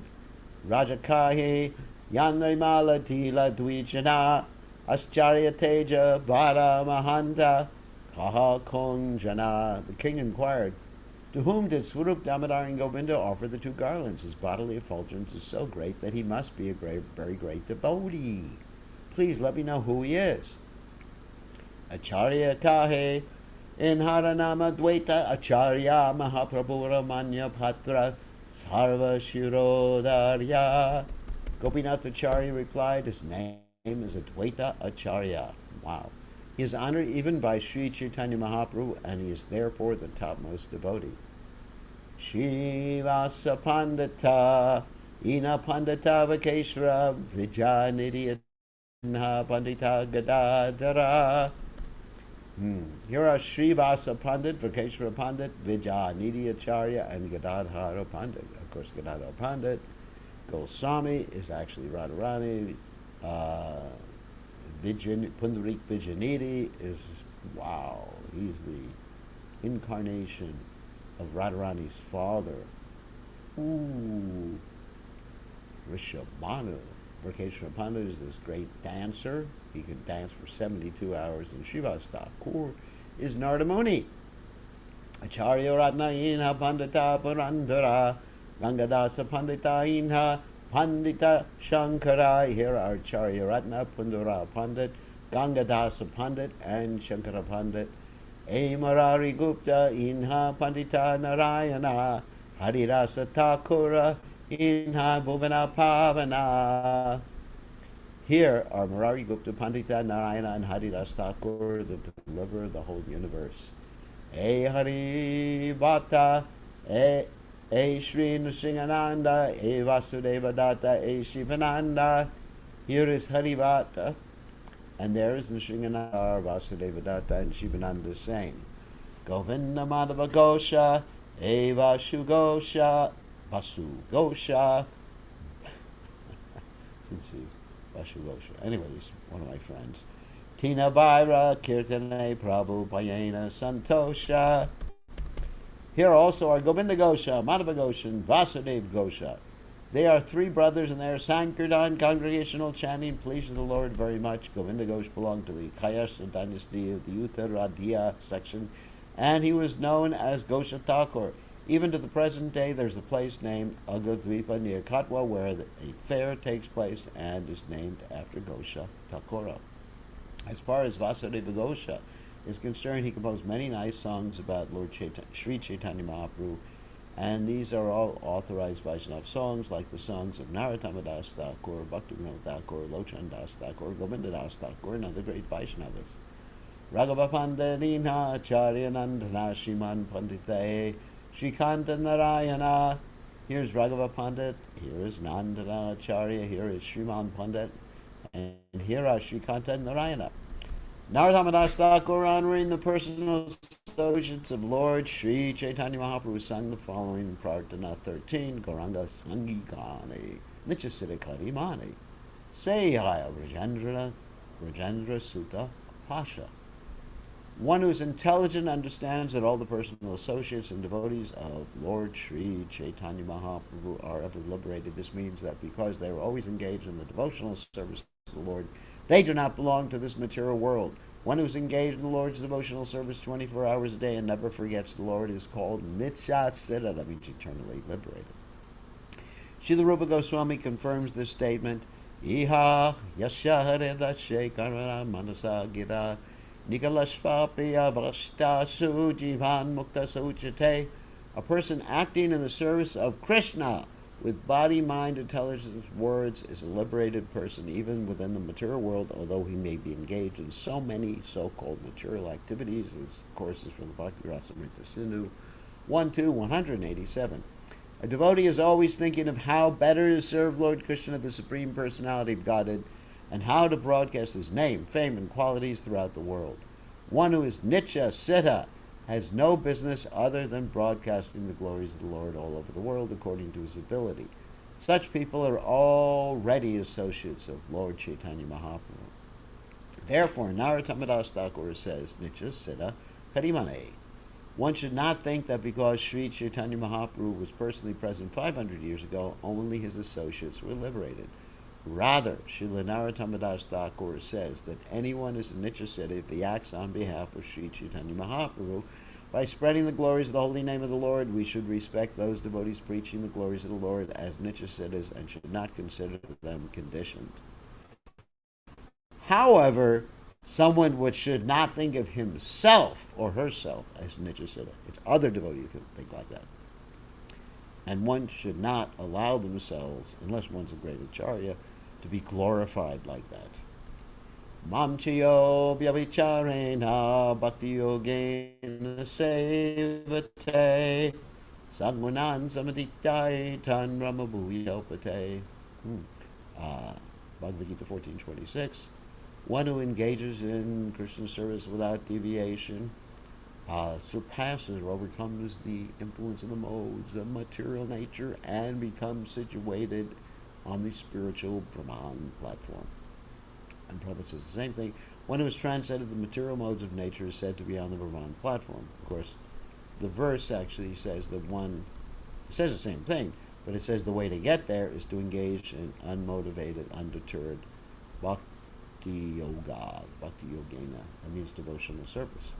Rajakahi Yanrimala Tila Dvijana Ascharya Teja Vara Mahanta Kaha Konjana. The king inquired, "To whom did Swarup Damodar and Govinda offer the two garlands? His bodily effulgence is so great that he must be a very great devotee. Please let me know who he is." Acharya Kahe in Haranama Dvaita Acharya Mahaprabhura Manya Patra Sarva Shirodarya. Gopinath Acharya replied, his name is Advaita Acharya. Wow. He is honored even by Sri Chaitanya Mahaprabhu, and he is therefore the topmost devotee. Shivasa Pandita Ina Pandita Vakeshwara Vijanidhi Pandita Gadadhara. Here are Srivasa Pandit, Vakeshwara Pandit, Vijanidhi Acharya, and Gadadhara Pandit. Of course, Gadadhara Pandit, Goswami is actually Radharani. Pundarik Vijanidhi is, wow, he's the incarnation of Radharani's father. Ooh. Rishabhanu. Vakeshwara Pandit is this great dancer. He can dance for 72 hours, and Srivas Thakur is Nardamuni. Acharya Ratna Inha Pandita Purandara, Gangadasa Pandita Inha, Pandita Shankara. Here are Acharya Ratna Pundara Pandit, Gangadasa Pandit, and Shankara Pandit. A Marari Gupta Inha Pandita Narayana, Harirasa Thakura Inha Bhuvana Pavana. Here are Murari Gupta, Pandita Narayana, and Haridas Thakur, the deliverer of the whole universe. E Hari Bhatta, E Sri Nrsingananda, E Vasudeva Datta, E Shivananda. Here is Hari Bhatta, and there is Nrsingananda, Vasudeva Datta, and Shivananda saying, Govinda Madhava Gosha, E Vasu Gosha, since Vasu Gosha. Anyway, he's one of my friends. Tina Vaira, Kirtane, Prabhu, Payena, Santosha. Here also are Govinda Gosha, Madhava Gosha, and Vasudev Gosha. They are three brothers, and their Sankirtan congregational chanting pleases the Lord very much. Govinda Gosha belonged to the Kayasha dynasty of the Uttaradia section, and he was known as Gosha Thakur. Even to the present day, there's a place named Agadvipa near Katwa where a fair takes place and is named after Gosha Thakura. As far as Vasudeva Gosha is concerned, he composed many nice songs about Sri Caitanya Mahaprabhu, and these are all authorized Vaishnava songs like the songs of Narottama Das Thakur, Bhaktivinoda Thakur, Lochan Das Thakur, Govinda Das Thakur, and other great Vaishnavas. Raghava Pandadina, Acharya Nandana, Shiman Panditae, Shrikanta Narayana. Here's Raghava Pandit, here is Nandana Acharya, here is Shriman Pandit, and here are Shrikanta Narayana. Narottama Das Thakur, honoring the personal associates of Lord Sri Chaitanya Mahaprabhu, sang the following in Prarthana 13, Gauranga Sangigani, Nityasiddha Karimani, Sehaya Rajendra Sutta Pasha. One who is intelligent understands that all the personal associates and devotees of Lord Sri Chaitanya Mahaprabhu are ever liberated. This means that because they are always engaged in the devotional service of the Lord, they do not belong to this material world. One who is engaged in the Lord's devotional service 24 hours a day and never forgets the Lord is called Nitya Siddha, that means eternally liberated. Srila Rupa Goswami confirms this statement. Iha yasya haridashe karana manasa gira nikalashvapiya vrashtasu jivan mukta suchate. A person acting in the service of Krishna with body, mind, intelligence, words is a liberated person even within the material world, although he may be engaged in so many so-called material activities. This, of course, is from the Bhakti Rasamrita Sindhu 1-187. A devotee is always thinking of how better to serve Lord Krishna, the Supreme Personality of Godhead, and how to broadcast his name, fame, and qualities throughout the world. One who is Nitya Siddha has no business other than broadcasting the glories of the Lord all over the world according to his ability. Such people are already associates of Lord Chaitanya Mahaprabhu. Therefore, Narottama Das Thakur says, Nitya Siddha Karimane. One should not think that because Sri Chaitanya Mahaprabhu was personally present 500 years ago, only his associates were liberated. Rather, Srila Narottama Das Thakur says that anyone is a Nitya Siddha if he acts on behalf of Sri Chaitanya Mahaprabhu. By spreading the glories of the holy name of the Lord, we should respect those devotees preaching the glories of the Lord as Nitya Siddhas and should not consider them conditioned. However, someone should not think of himself or herself as Nitya Siddha. It's other devotees who think like that. And one should not allow themselves, unless one's a great acharya, to be glorified like that. Mam chayo vyavicharena bhakti yogena sevate sagmunan samadiktai tan ramabhuyopate. Bhagavad Gita 14:26. One who engages in Krishna service without deviation surpasses or overcomes the influence of the modes of material nature and becomes situated on the spiritual Brahman platform. And Prabhupada says the same thing. One who has transcended the material modes of nature is said to be on the Brahman platform. Of course, the verse actually says that it says the same thing, but it says the way to get there is to engage in unmotivated, undeterred bhakti yoga, bhakti yogena. That means devotional service.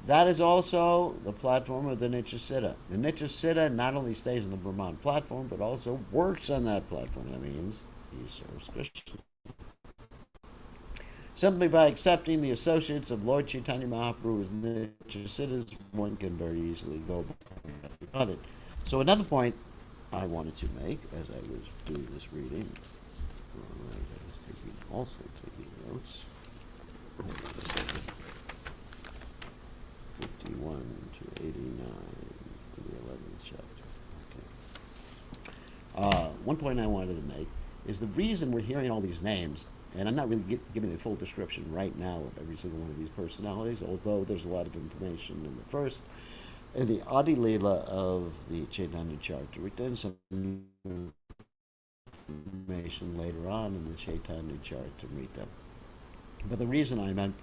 That is also the platform of the Nityasiddha. The Nityasiddha not only stays on the Brahman platform, but also works on that platform. That means he serves Krishna. Simply by accepting the associates of Lord Chaitanya Mahaprabhu as Nityasiddhas, one can very easily go about it. So another point I wanted to make as I was doing this reading, I was also taking notes. Hold on a second. 51 to 89 in the 11th chapter. Okay. One point I wanted to make is the reason we're hearing all these names, and I'm not really giving a full description right now of every single one of these personalities, although there's a lot of information in the first. In the Adi Lila of the Caitanya Caritamrta, and some information later on in the Caitanya Caritamrta. But the reason I meant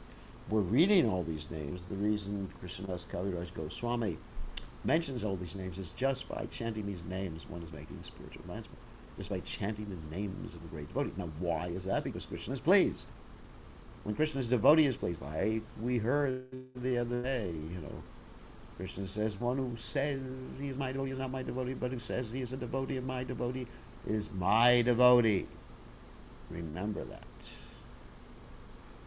we're reading all these names, the reason Krishnadas Kaviraj Goswami mentions all these names is just by chanting these names, one is making spiritual advancement. Just by chanting the names of a great devotee. Now, why is that? Because Krishna is pleased. When Krishna's devotee is pleased, like we heard the other day, Krishna says, one who says he is my devotee is not my devotee, but who says he is a devotee of my devotee is my devotee. Remember that.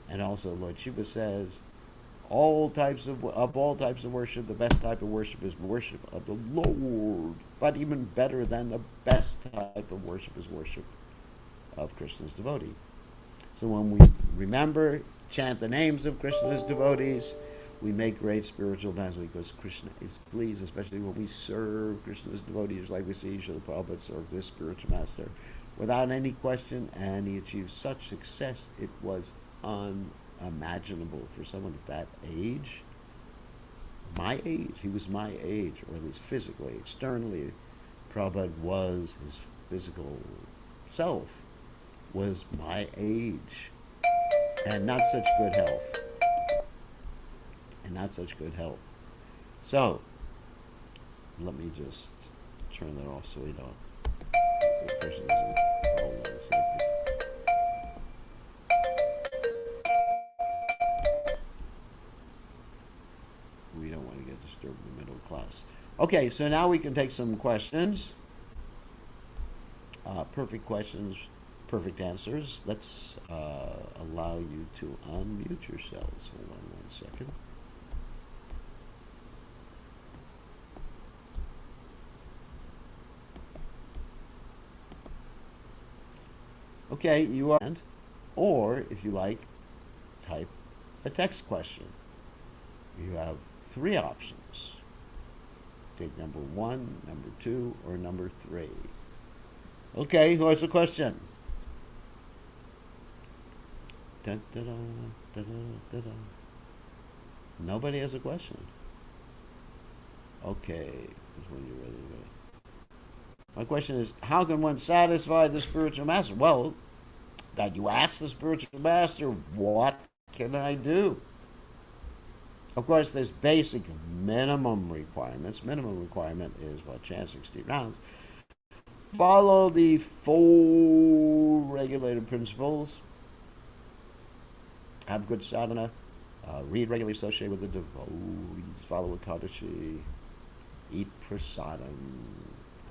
And also Lord Shiva says, all types of worship, the best type of worship is worship of the Lord. But even better than the best type of worship is worship of Krishna's devotee. So when we remember, chant the names of Krishna's devotees, we make great spiritual advancement because Krishna is pleased, especially when we serve Krishna's devotees, like we see Srila Prabhupada serve this spiritual master without any question, and he achieved such success, it was unimaginable for someone at that age. My age, he was my age, or at least physically, externally, Prabhupada was, his physical self was my age, and not such good health. So, let me just turn that off so we don't. The person doesn't. Hold on a second. We don't want to get disturbed in the middle class. Okay, so now we can take some questions. Perfect questions, perfect answers. Let's allow you to unmute yourselves. Hold on 1 second. Okay, you are, or if you like, type a text question. You have 3 options. Take number 1, number 2, or number 3. Okay, who has a question? Dun, dun, dun, dun, dun, dun. Nobody has a question. Okay, when you're ready. My question is, how can one satisfy the spiritual master? Well, that you ask the spiritual master, what can I do? Of course, there's basic minimum requirements. Minimum requirement is chant 60 rounds. Follow the 4 regulated principles. Have good sadhana. Read regularly associated with the devotees. Follow Ekadashi. Eat prasadam.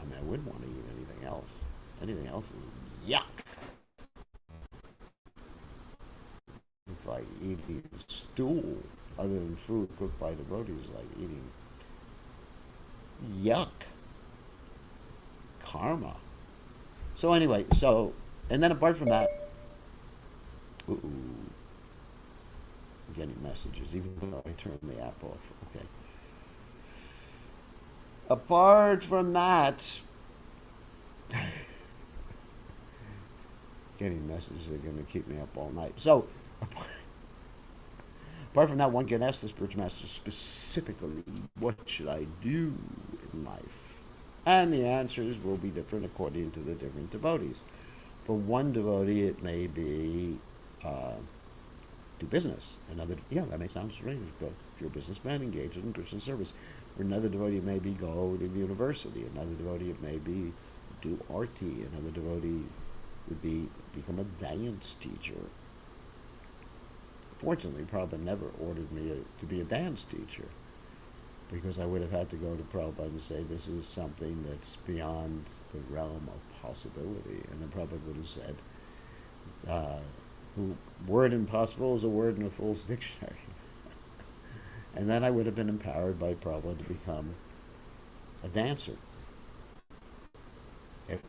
I mean, I wouldn't want to eat anything else. Anything else is yuck. It's like eating stool. Other than food cooked by devotees, like eating yuck. Karma. So anyway, and then apart from that, I'm getting messages, even though I turned the app off. Okay. Apart from that, getting messages are going to keep me up all night. So, apart from that, one can ask the spiritual master specifically, what should I do in life? And the answers will be different according to the different devotees. For one devotee, it may be do business. Another, that may sound strange, but if you're a businessman, engage in Christian service. For another devotee, it may be go to the university. Another devotee, it may be do arti. Another devotee would be become a dance teacher. Fortunately, Prabhupada never ordered me to be a dance teacher, because I would have had to go to Prabhupada and say, this is something that's beyond the realm of possibility. And then Prabhupada would have said, the word impossible is a word in a fool's dictionary. And then I would have been empowered by Prabhupada to become a dancer. If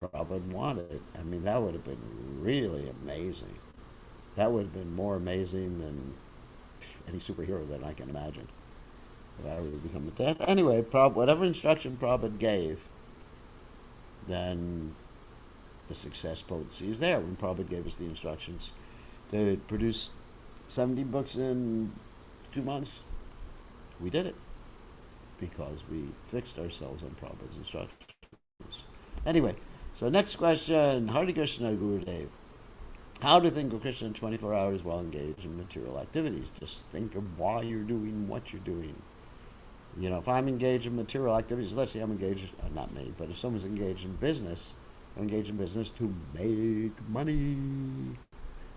Prabhupada wanted it, I mean, that would have been really amazing. That would have been more amazing than any superhero that I can imagine. If I were to become a dancer. Anyway, whatever instruction Prabhupada gave, then the success potency is there. When Prabhupada gave us the instructions to produce 70 books in 2 months, we did it because we fixed ourselves on Prabhupada's instructions. Anyway, so next question, Hare Krishna Gurudev. How to think of Krishna in 24 hours while engaged in material activities? Just think of why you're doing what you're doing. You know, if I'm engaged in material activities, let's say I'm engaged, not me, but if someone's engaged in business, I'm engaged in business to make money.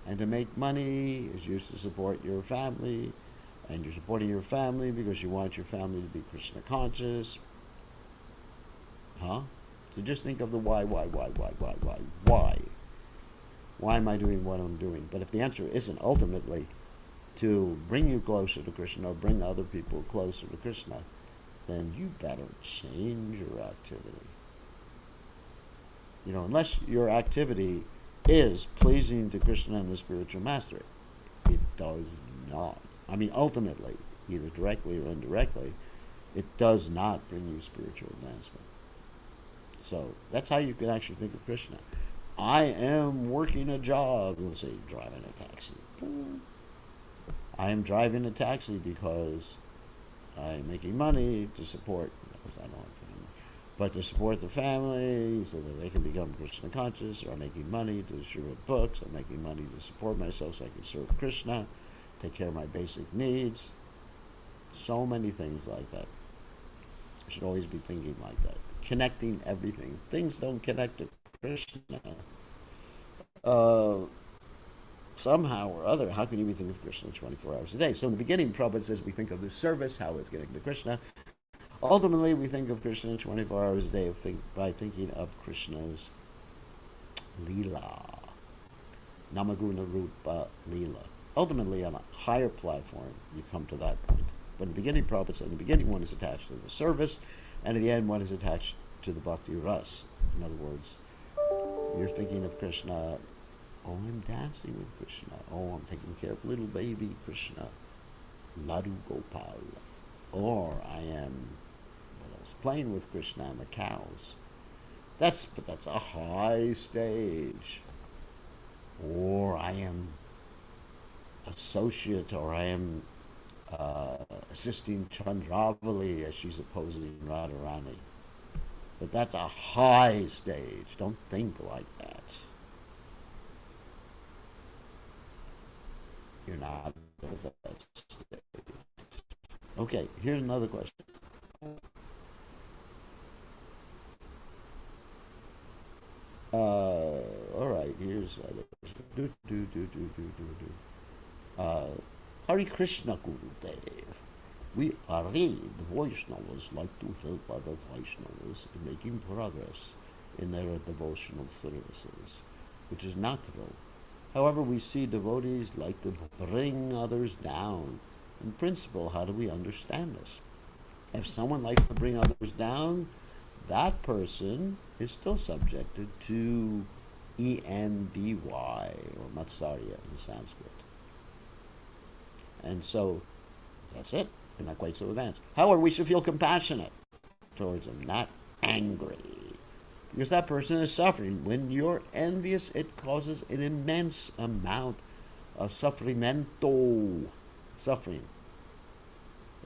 And to make money is used to support your family. And you're supporting your family because you want your family to be Krishna conscious. Huh? So just think of the why. Why am I doing what I'm doing? But if the answer isn't ultimately to bring you closer to Krishna or bring other people closer to Krishna, then you better change your activity. You know, unless your activity is pleasing to Krishna and the spiritual master, it does not. I mean, ultimately, either directly or indirectly, it does not bring you spiritual advancement. So that's how you can actually think of Krishna. I am working a job. Let's say driving a taxi. I am driving a taxi because I'm making money to support, because I don't have family, but to support the family so that they can become Krishna conscious, or I'm making money to distribute books, I'm making money to support myself so I can serve Krishna, take care of my basic needs. So many things like that. I should always be thinking like that. Connecting everything. Things don't connect to Krishna. Somehow or other, how can you be thinking of Krishna 24 hours a day? So in the beginning, Prabhupada says we think of the service, how it's getting to Krishna. Ultimately, we think of Krishna 24 hours a day by thinking of Krishna's lila. Namaguna Rupa lila. Ultimately, on a higher platform, you come to that point. But in the beginning, Prabhupada said, in the beginning, one is attached to the service, and in the end, one is attached to the bhakti ras. In other words, you're thinking of Krishna, oh, I'm dancing with Krishna. Oh, I'm taking care of little baby Krishna, Ladu Gopal. Or I am, what else, playing with Krishna and the cows. But that's a high stage. Or I am associate, or I am assisting Chandravali as she's opposing Radharani. But that's a high stage. Don't think like that. You're not at that stage. Okay, here's another question. All right, here's Hare Krishna Gurudev. We read Vaishnavas like to help other Vaishnavas in making progress in their devotional services, which is natural. However, we see devotees like to bring others down. In principle, how do we understand this? If someone likes to bring others down, that person is still subjected to envy, or matsarya in Sanskrit. And so, that's it. We're not quite so advanced. However, we should feel compassionate towards them, not angry. Because that person is suffering. When you're envious, it causes an immense amount of suffering.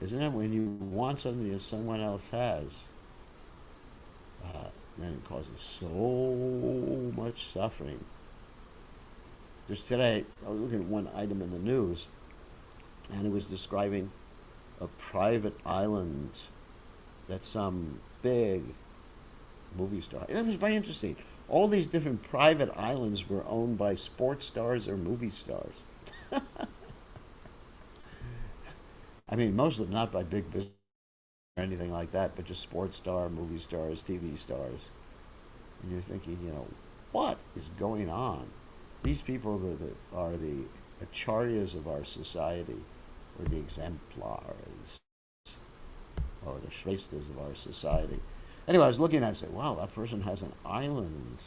Isn't it? When you want something that someone else has, then it causes so much suffering. Just today, I was looking at one item in the news, and it was describing a private island that some big movie star. It was very interesting. All these different private islands were owned by sports stars or movie stars. I mean, most of them not by big business or anything like that, but just sports star, movie stars, TV stars. And you're thinking, what is going on? These people that are the acharyas of our society, or the exemplars, or the shrestas of our society. Anyway, I was looking at it and said, wow, that person has an island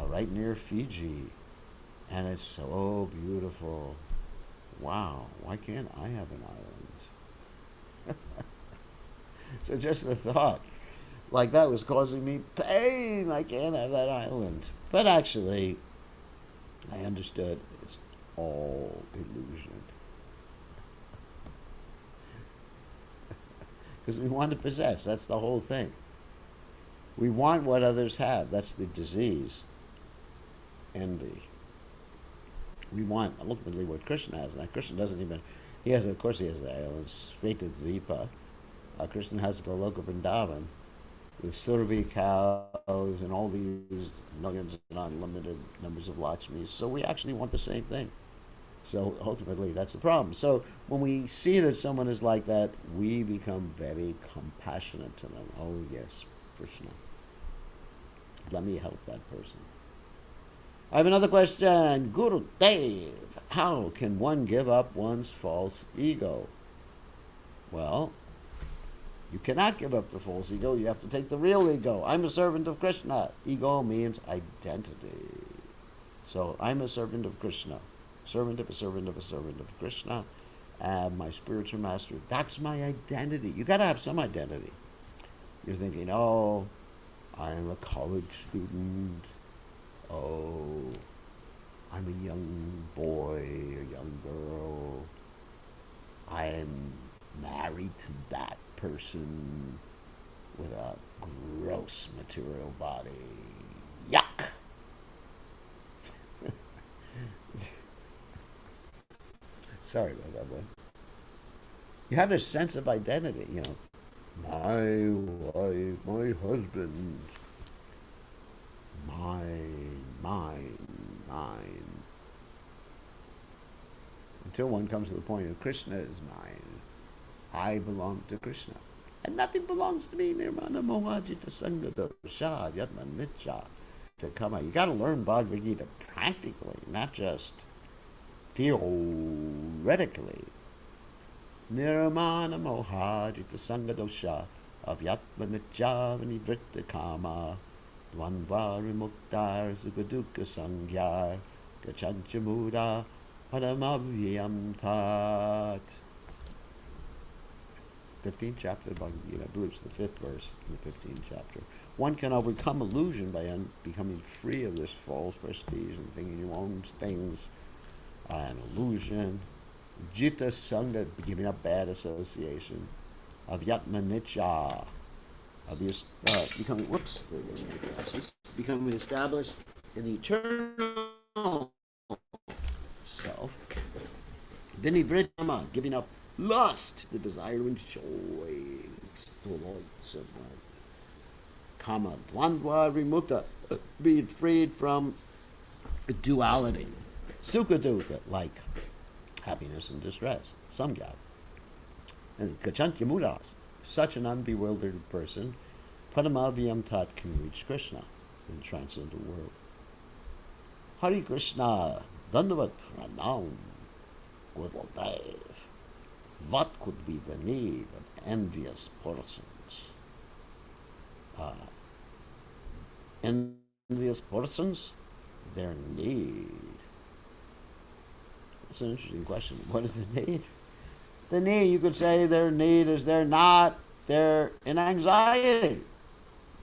right near Fiji, and it's so beautiful. Wow, why can't I have an island? So just the thought, like that was causing me pain. I can't have that island. But actually, I understood it's all illusion. Because we want to possess. That's the whole thing. We want what others have. That's the disease. Envy. We want ultimately what Krishna has. Now Krishna doesn't even. He has, of course, he has the islands. Sveta Dvipa. Krishna has Goloka Vrindavan with Surabhi cows and all these millions and unlimited numbers of Lakshmis. So we actually want the same thing. So ultimately, that's the problem. So when we see that someone is like that, we become very compassionate to them. Oh yes, Krishna, let me help that person. I have another question. Guru Dev, how can one give up one's false ego? Well, you cannot give up the false ego. You have to take the real ego. I'm a servant of Krishna. Ego means identity. So I'm a servant of Krishna. Servant of a servant of a servant of Krishna. And my spiritual master. That's my identity. You got to have some identity. You're thinking, oh, I'm a college student. Oh, I'm a young boy, a young girl. I'm married to that person with a gross material body. Yuck! Sorry about that one. You have this sense of identity, My wife, my husband, mine. Until one comes to the point of Krishna is mine. I belong to Krishna. And nothing belongs to me. Nirmana mohajita sangha dosha yatma nitya takama. You got to learn Bhagavad Gita practically, not just theoretically. Nirmana mohajita sangha dosha avyatma nitya vanivrita kama dvandva vimuktar sugaduka sangyar gachancha muda padamavyam tat. 15th chapter of Bhagavad Gita, I believe it's the 5th verse in the 15th chapter. One can overcome illusion by becoming free of this false prestige and thinking you own things, an illusion. Jita Sangha, giving up bad association. Avyatma Nitya, becoming, becoming established in the eternal self. Vinivritama, giving up lust, the desire to enjoy exploits of kama, dvandva vimukta, being freed from duality, sukha dukkha, like happiness and distress, samgya. And kachantya mudas, such an unbewildered person, padamavyam tat, can reach Krishna in the transcendental world. Hare Krishna, dandavat pranam, Gurudev. What could be the need of envious persons? Envious persons, their need. That's an interesting question. What is the need? The need, you could say their need is they're in anxiety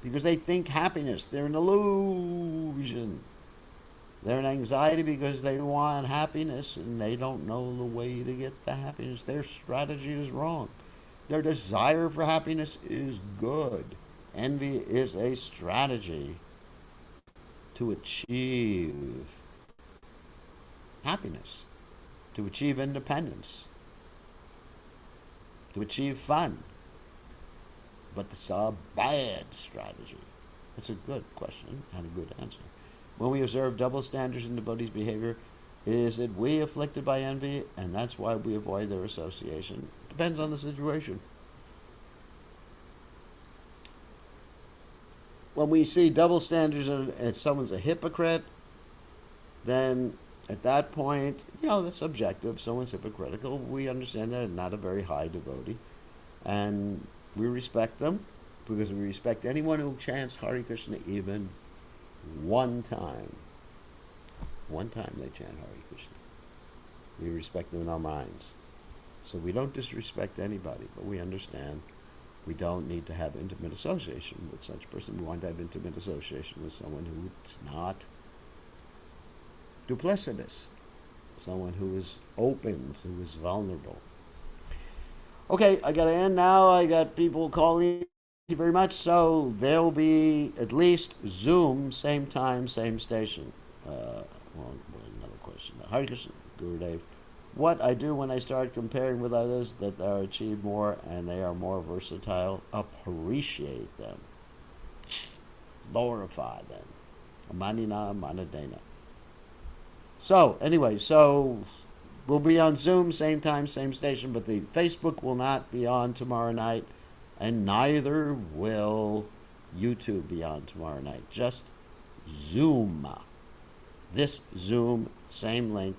because they think happiness. They're an illusion. They're in anxiety because they want happiness and they don't know the way to get the happiness. Their strategy is wrong. Their desire for happiness is good. Envy is a strategy to achieve happiness, to achieve independence, to achieve fun. But it's a bad strategy. That's a good question and a good answer. When we observe double standards in devotees' behavior, Is it we afflicted by envy, and that's why we avoid their association? Depends on the situation. When we see double standards and someone's a hypocrite, then at that point, that's subjective. Someone's hypocritical. We understand they're not a very high devotee. And we respect them because we respect anyone who chants Hare Krishna even one time. One time they chant Hare Krishna. We respect them in our minds. So we don't disrespect anybody, but we understand we don't need to have intimate association with such a person. We want to have intimate association with someone who's not duplicitous, someone who is open, who is vulnerable. Okay, I got to end now. I got people calling. Thank you very much. So there will be at least Zoom, same time, same station. Another question. Hare Krishna, Gurudev. What I do when I start comparing with others that are achieved more and they are more versatile, appreciate them, glorify them. Manina manadena. So anyway, we'll be on Zoom, same time, same station, but the Facebook will not be on tomorrow night, and neither will YouTube be on tomorrow night. Just Zoom. This Zoom, same link,